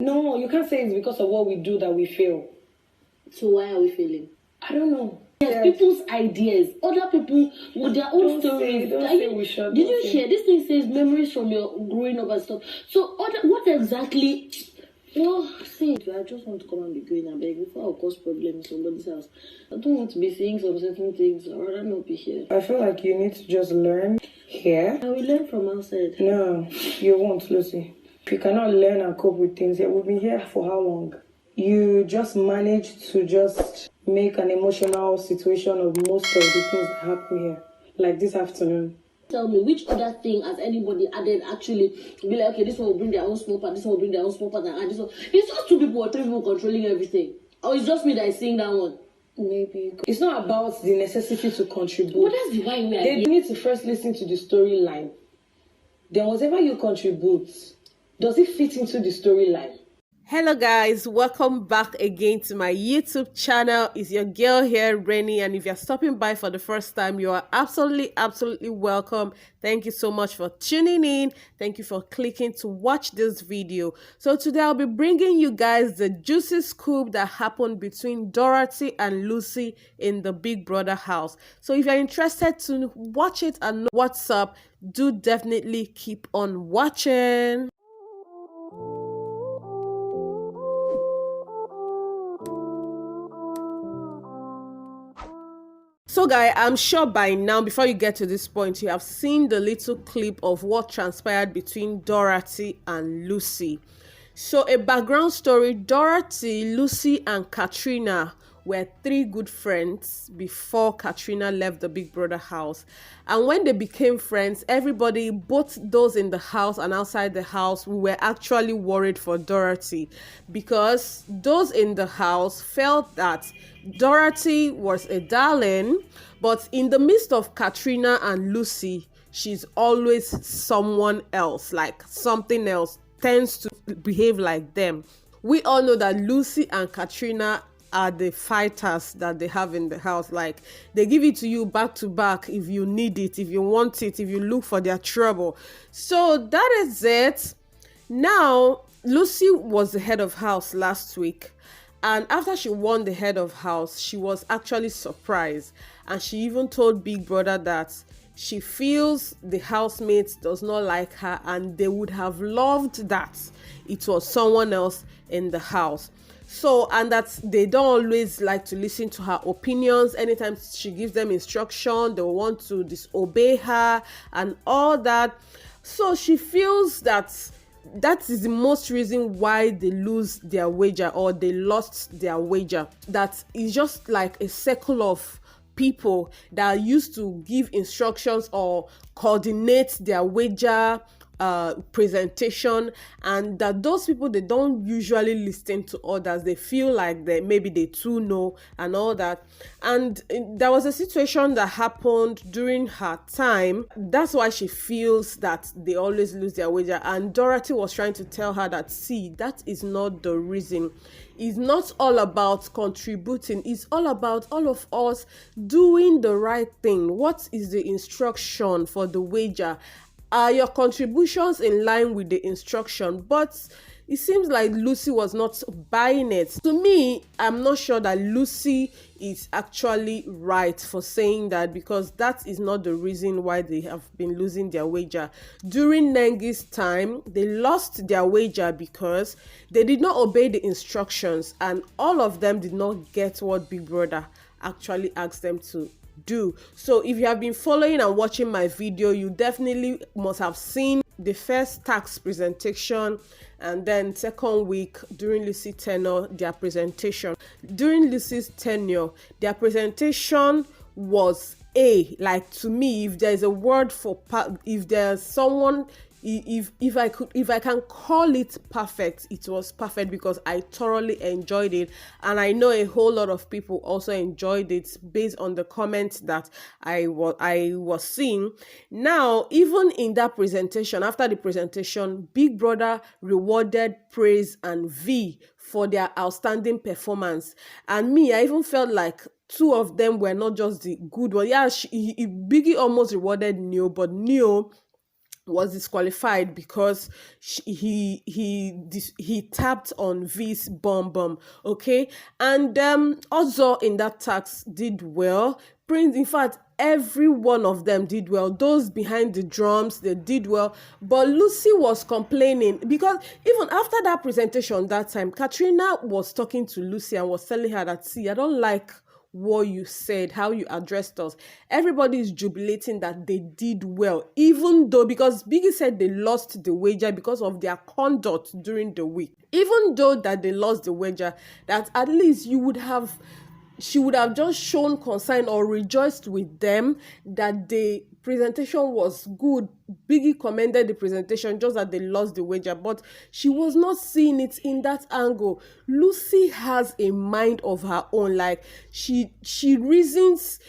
No, you can't say it's because of what we do that we fail. So why are we failing? I don't know. Yes, people's ideas, other people with their own stories. Did you share? This thing says memories from your growing up and stuff. So what exactly? Well, see, I just want to come and be going and beg before I cause problems in somebody's house. I don't want to be saying some certain things. I'd rather not be here. I feel like you need to just learn here. I will learn from outside. No, you won't, Lucy. If you cannot learn and cope with things here, we've been here for how long? You just managed to just make an emotional situation of most of the things that happen here. Like this afternoon. Tell me, which other thing has anybody added actually be like, okay, this one will bring their own small part, this one will bring their own small part, and add this one. It's just 2 people or 3 people controlling everything. Or it's just me that is seeing that one. Maybe. It's not about the necessity to contribute. But that's the why we are They need to first listen to the storyline. Then whatever you contribute, does it fit into the storyline? Hello guys, welcome back again to my YouTube channel. It's your girl here, Rennie, and if you're stopping by for the first time, you are absolutely welcome. Thank you so much for tuning in. Thank you for clicking to watch this video. So today I'll be bringing you guys the juicy scoop that happened between Dorothy and Lucy in the Big Brother house. So if you're interested to watch it and know what's up, do definitely keep on watching. So guys, I'm sure by now, before you get to this point, you have seen the little clip of what transpired between Dorothy and Lucy. So a background story, Dorothy, Lucy and Katrina were 3 good friends before Katrina left the Big Brother house. And when they became friends, everybody, both those in the house and outside the house, we were actually worried for Dorothy, because those in the house felt that Dorothy was a darling, but in the midst of Katrina and Lucy, she's always someone else, like something else, tends to behave like them. We all know that Lucy and Katrina are the fighters that they have in the house. Like, they give it to you back to back if you need it, if you want it, if you look for their trouble. So that is it. Now, Lucy was the head of house last week, and after she won the head of house, she was actually surprised, and she even told Big Brother that she feels the housemates does not like her, and they would have loved that it was someone else in the house. So, and that they don't always like to listen to her opinions. Anytime she gives them instruction, they want to disobey her and all that. So she feels that that is the most reason why they lose their wager, or they lost their wager. That is just like a circle of people that used to give instructions or coordinate their wager presentation, and that those people, they don't usually listen to others. They feel like maybe they too know and all that. And there was a situation that happened during her time. That's why she feels that they always lose their wager. And Dorothy was trying to tell her that, see, that is not the reason. It's not all about contributing. It's all about all of us doing the right thing. What is the instruction for the wager? Are your contributions in line with the instruction? But it seems like Lucy was not buying it. To me, I'm not sure that Lucy is actually right for saying that, because that is not the reason why they have been losing their wager. During Nengi's time, they lost their wager because they did not obey the instructions, and all of them did not get what Big Brother actually asked them to do. So if you have been following and watching my video, you definitely must have seen the first tax presentation, and then second week during Lucy's tenure, their presentation. During Lucy's tenure, their presentation was like, to me, if there's a word for if there's someone, if I can call it perfect, it was perfect, because I thoroughly enjoyed it, and I know a whole lot of people also enjoyed it based on the comments that I was seeing. Now, even in that presentation, after the presentation, Big Brother rewarded Praise and V for their outstanding performance, and me, I even felt like 2 of them were not just the good one. Yeah, Biggie almost rewarded Neo, but Neo was disqualified because he tapped on V's bum bum. Okay, and also in that tax did well. Prince, in fact, every one of them did well. Those behind the drums, they did well. But Lucy was complaining because even after that presentation that time, Katrina was talking to Lucy and was telling her that, see, I don't like what you said, how you addressed us. Everybody is jubilating that they did well, even though, because Biggie said they lost the wager because of their conduct during the week. Even though that they lost the wager, that at least she would have just shown concern or rejoiced with them that the presentation was good. Biggie commended the presentation, just that they lost the wager, but she was not seeing it in that angle. Lucy has a mind of her own. Like she reasons,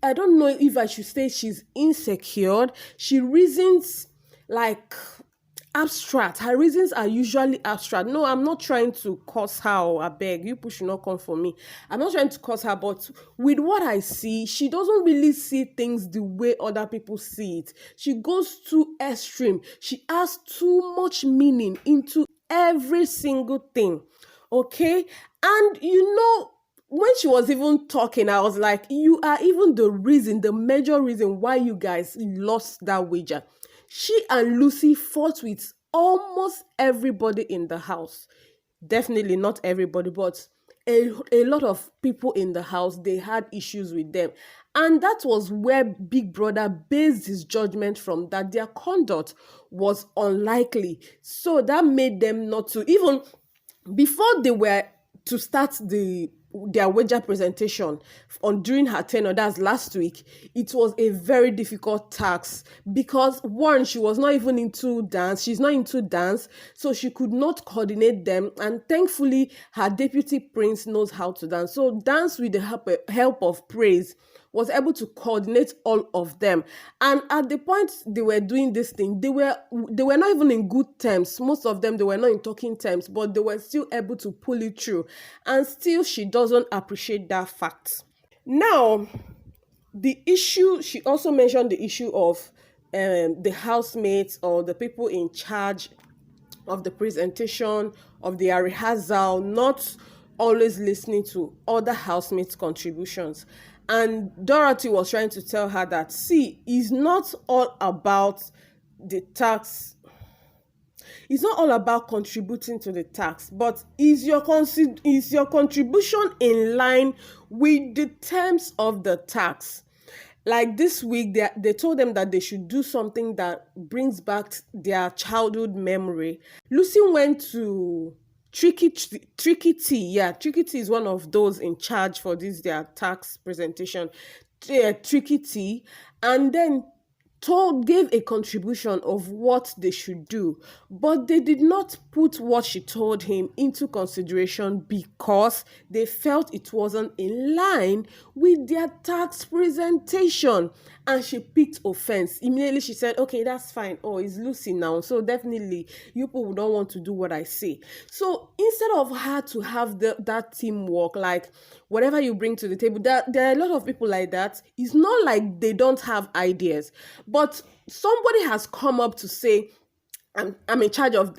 I don't know if I should say she's insecure. She reasons like abstract. Her reasons are usually abstract. No, I'm not trying to curse her, or I beg you people should not come for me. I'm not trying to curse her, but with what I see, she doesn't really see things the way other people see it. She goes too extreme. She has too much meaning into every single thing. Okay? And when she was even talking, I was like, you are even the major reason why you guys lost that wager. She and Lucy fought with almost everybody in the house. Definitely not everybody, but a lot of people in the house, they had issues with them. And that was where Big Brother based his judgment from, that their conduct was unlikely. So that made them not to, even before they were to start their wager presentation during her tenure, that's last week, it was a very difficult task because one, she was not even into dance. She's not into dance, so she could not coordinate them. And thankfully, her deputy prince knows how to dance. So dance with the help of praise was able to coordinate all of them. And at the point they were doing this thing, they were not even in good terms. Most of them, they were not in talking terms, but they were still able to pull it through. And still, she doesn't appreciate that fact. Now, the issue, she also mentioned the issue of the housemates or the people in charge of the presentation, of their rehearsal, not always listening to other housemates' contributions. And Dorothy was trying to tell her that, see, it's not all about the tax. It's not all about contributing to the tax, but is your contribution in line with the terms of the tax? Like this week, they told them that they should do something that brings back their childhood memory. Lucy went to Tricky T. Yeah, Tricky T is one of those in charge for their tax presentation. Tricky T, and then gave a contribution of what they should do, but they did not put what she told him into consideration because they felt it wasn't in line with their tax presentation. And she picked offense. Immediately she said, okay, that's fine. Oh, it's Lucy now, so definitely you people don't want to do what I say. So instead of her to have that teamwork, like whatever you bring to the table, there are a lot of people like that. It's not like they don't have ideas, but somebody has come up to say, I'm in charge of,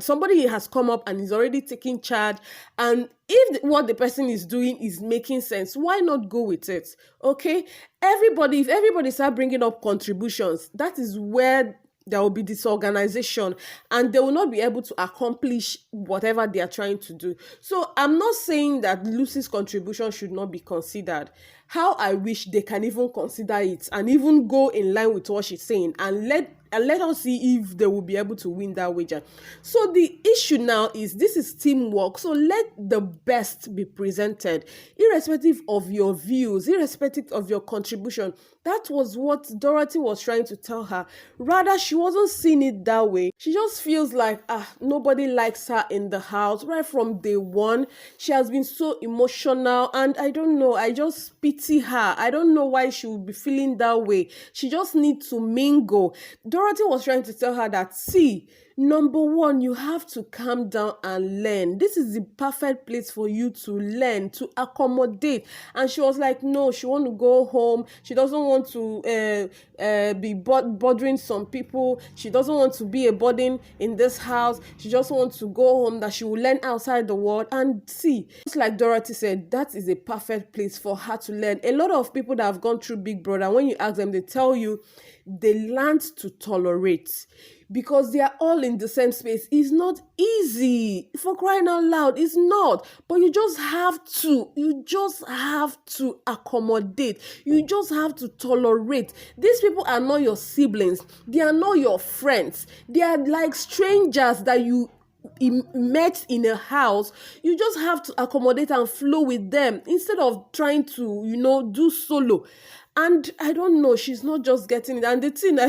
somebody has come up and is already taking charge. And if what the person is doing is making sense, why not go with it? Okay? If everybody start bringing up contributions, that is where there will be disorganization and they will not be able to accomplish whatever they are trying to do. So I'm not saying that Lucy's contribution should not be considered. How I wish they can even consider it and even go in line with what she's saying and let us see if they will be able to win that wager. So the issue now is this is teamwork. So let the best be presented, irrespective of your views, irrespective of your contribution. That was what Dorothy was trying to tell her. Rather, she wasn't seeing it that way. She just feels like, nobody likes her in the house. Right from day one, she has been so emotional. And I don't know, I just pity her. I don't know why she would be feeling that way. She just needs to mingle. Dorothy was trying to tell her that, see, Number one, you have to calm down and learn. This is the perfect place for you to learn, to accommodate. And she was like, no, she want to go home. She doesn't want to be bothering some people. She doesn't want to be a burden in this house. She just wants to go home, that she will learn outside the world. And see, just like Dorothy said, that is a perfect place for her to learn. A lot of people that have gone through Big Brother, when you ask them, they tell you they learned to tolerate, because they are all in the same space. It's not easy, for crying out loud. It's not. But you just have to accommodate. You just have to tolerate. These people are not your siblings. They are not your friends. They are like strangers that you met in a house. You just have to accommodate and flow with them instead of trying to do solo. And I don't know, she's not just getting it. And the thing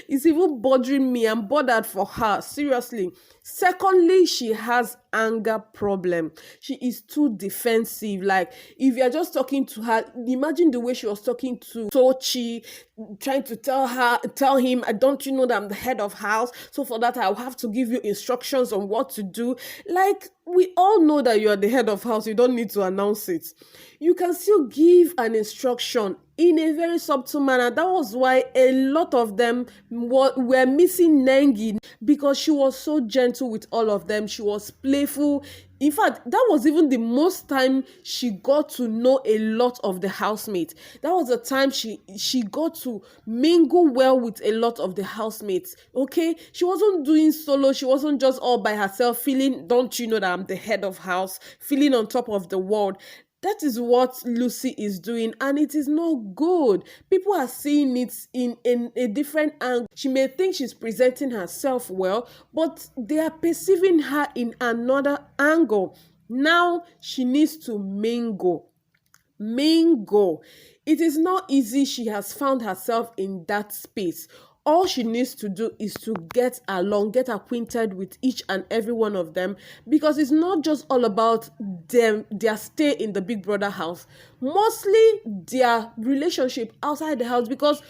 is even bothering me. I'm bothered for her, seriously. Secondly, she has anger problem. She is too defensive. Like, if you're just talking to her, imagine the way she was talking to Sochi, trying to tell him, don't you know that I'm the head of house? So for that, I'll have to give you instructions on what to do. Like, we all know that you are the head of house. You don't need to announce it. You can still give an instruction in a very subtle manner. That was why a lot of them were missing Nengi, because she was so gentle with all of them. She was playful. In fact, that was even the most time she got to know a lot of the housemates. That was the time she got to mingle well with a lot of the housemates. Okay? She wasn't doing solo. She wasn't just all by herself feeling, don't you know that I'm the head of house, feeling on top of the world. That is what Lucy is doing, and it is not good. People are seeing it in a different angle. She may think she's presenting herself well, but they are perceiving her in another angle. Now she needs to mingle. It is not easy. She has found herself in that space. All she needs to do is to get along, get acquainted with each and every one of them, because it's not just all about their stay in the Big Brother house. Mostly their relationship outside the house, because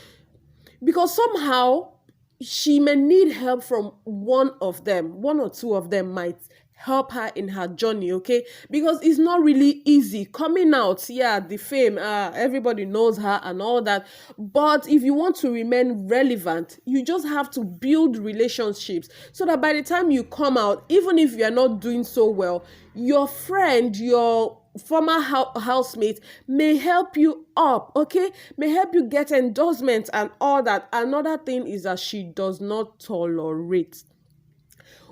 somehow she may need help from one or two of them might help her in her journey, okay? Because it's not really easy coming out. Yeah, the fame, everybody knows her and all that. But if you want to remain relevant, you just have to build relationships so that by the time you come out, even if you're not doing so well, your friend, your former housemate may help you up, okay? May help you get endorsements and all that. Another thing is that she does not tolerate.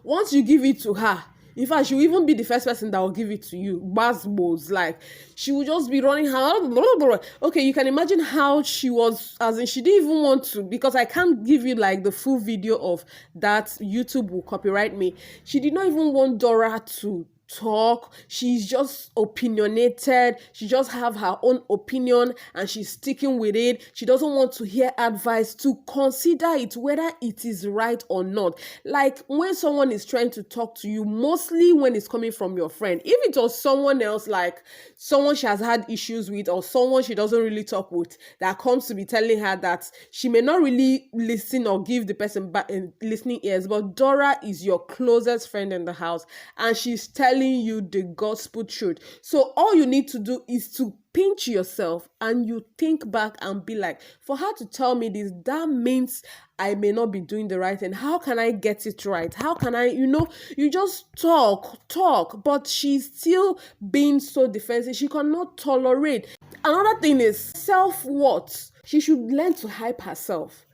Once you give it to her, in fact, she will even be the first person that will give it to you. Basbos, like, she will just be running her. Okay, you can imagine how she was, as in, she didn't even want to, because I can't give you like the full video of that. YouTube will copyright me. She did not even want Dora to talk. She's just opinionated. She just have her own opinion and she's sticking with it. She doesn't want to hear advice, to consider it whether it is right or not. Like, when someone is trying to talk to you, mostly when it's coming from your friend, if it was someone else, like someone she has had issues with or someone she doesn't really talk with, that comes to be telling her that, she may not really listen or give the person back listening ears. But Dora is your closest friend in the house and she's telling you the gospel truth. So all you need to do is to pinch yourself and you think back and be like, for her to tell me this, that means I may not be doing the right thing. How can I get it right? How can I, you just talk, but she's still being so defensive. She cannot tolerate. Another thing is self-worth. She should learn to hype herself.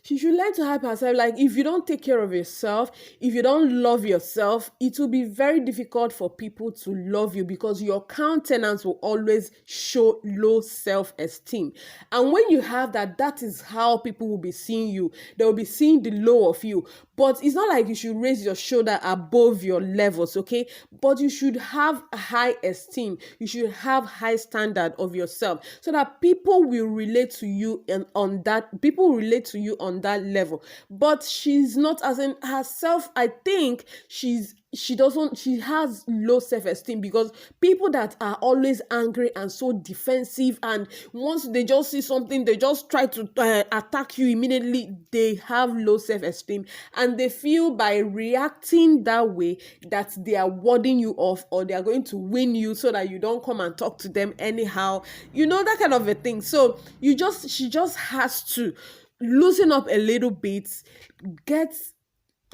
Like, if you don't take care of yourself, if you don't love yourself, it will be very difficult for people to love you, because your countenance will always show low self-esteem. And when you have that, that is how people will be seeing you. They will be seeing the low of you. But it's not like you should raise your shoulder above your levels, okay? But you should have high esteem. You should have high standard of yourself, so that people will relate to you on that level. But she's not, as in herself, I think she's she has low self-esteem, because people that are always angry and so defensive, and once they just see something, they just try to attack you immediately, they have low self-esteem, and they feel by reacting that way that they are warding you off, or they are going to win you so that you don't come and talk to them anyhow, that kind of a thing. So she just has to loosen up a little bit, get,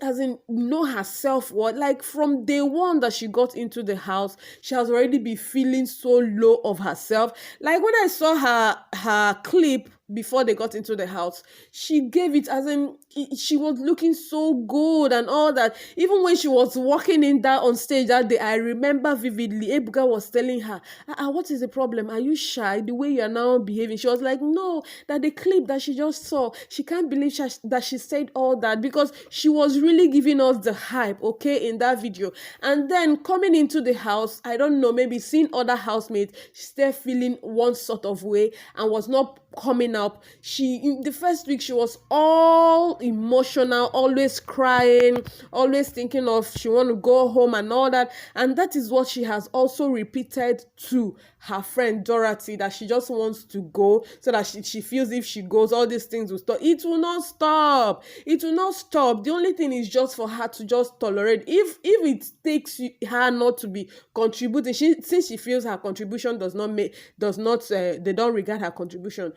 as in, know her self-worth. Like, from day one that she got into the house, she has already been feeling so low of herself. Like, when I saw her clip before they got into the house, she gave it, as in, she was looking so good and all that. Even when she was walking in that on stage that day, I remember vividly, Ebuka was telling her, what is the problem? Are you shy the way you are now behaving? She was like, no, that the clip that she just saw, she can't believe that she said all that, because she was really giving us the hype, okay, in that video. And then coming into the house, I don't know, maybe seeing other housemates, she's still feeling one sort of way and was not coming up. In the first week, she was all emotional, always crying, always thinking of she want to go home and all that. And that is what she has also repeated to her friend Dorothy, that she just wants to go, so that she feels if she goes, all these things will stop. It will not stop. It will not stop. The only thing is just for her to just tolerate. If it takes her not to be contributing, since she feels her contribution they don't regard her contribution,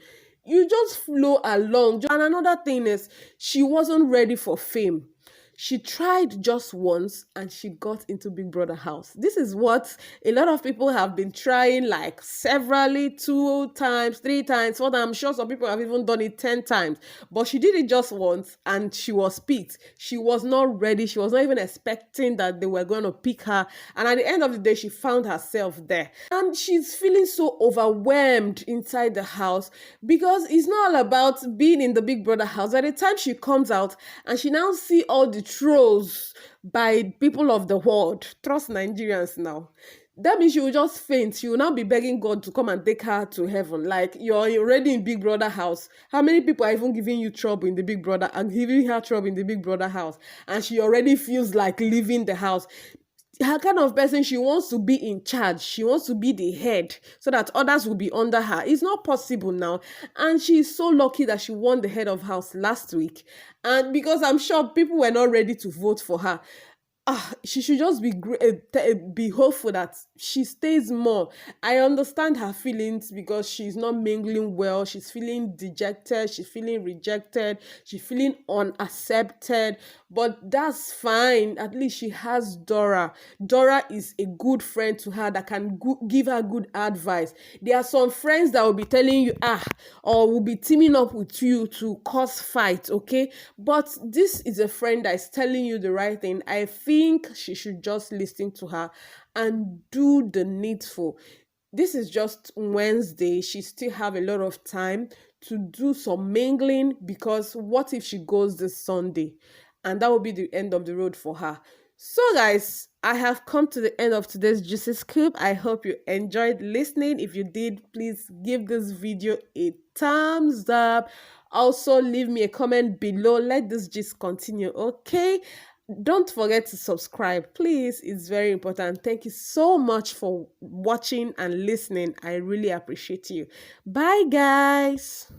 you just flow along. And another thing is, she wasn't ready for fame. She tried just once and she got into Big Brother house. This is what a lot of people have been trying, like severally, 2 times, 3 times, 4 times. I'm sure some people have even done it 10 times. But she did it just once and she was picked. She was not ready. She was not even expecting that they were going to pick her. And at the end of the day, she found herself there. And she's feeling so overwhelmed inside the house, because it's not all about being in the Big Brother house. By the time she comes out and she now see all the trolls by people of the world, trust Nigerians now, that means she will just faint. She will now be begging God to come and take her to heaven. Like, you're already in Big Brother house. How many people are even giving you trouble in the Big Brother and giving her trouble in the Big Brother house? And she already feels like leaving the house. Her kind of person, she wants to be in charge. She wants to be the head so that others will be under her. It's not possible now. And she's so lucky that she won the head of house last week. And because I'm sure people were not ready to vote for her, she should just be hopeful that she stays more. I understand her feelings, because she's not mingling well. She's feeling dejected. She's feeling rejected. She's feeling unaccepted. But that's fine. At least she has Dora. Dora is a good friend to her that can give her good advice. There are some friends that will be telling you, or will be teaming up with you to cause fight, okay? But this is a friend that is telling you the right thing. I think she should just listen to her and do the needful. This is just Wednesday. She still have a lot of time to do some mingling, because what if she goes this Sunday? And that will be the end of the road for her. So guys, I have come to the end of today's Juicy Scoop. I hope you enjoyed listening. If you did, please give this video a thumbs up. Also, leave me a comment below. Let this gist continue, okay? Don't forget to subscribe, please. It's very important. Thank you so much for watching and listening. I really appreciate you. Bye, guys.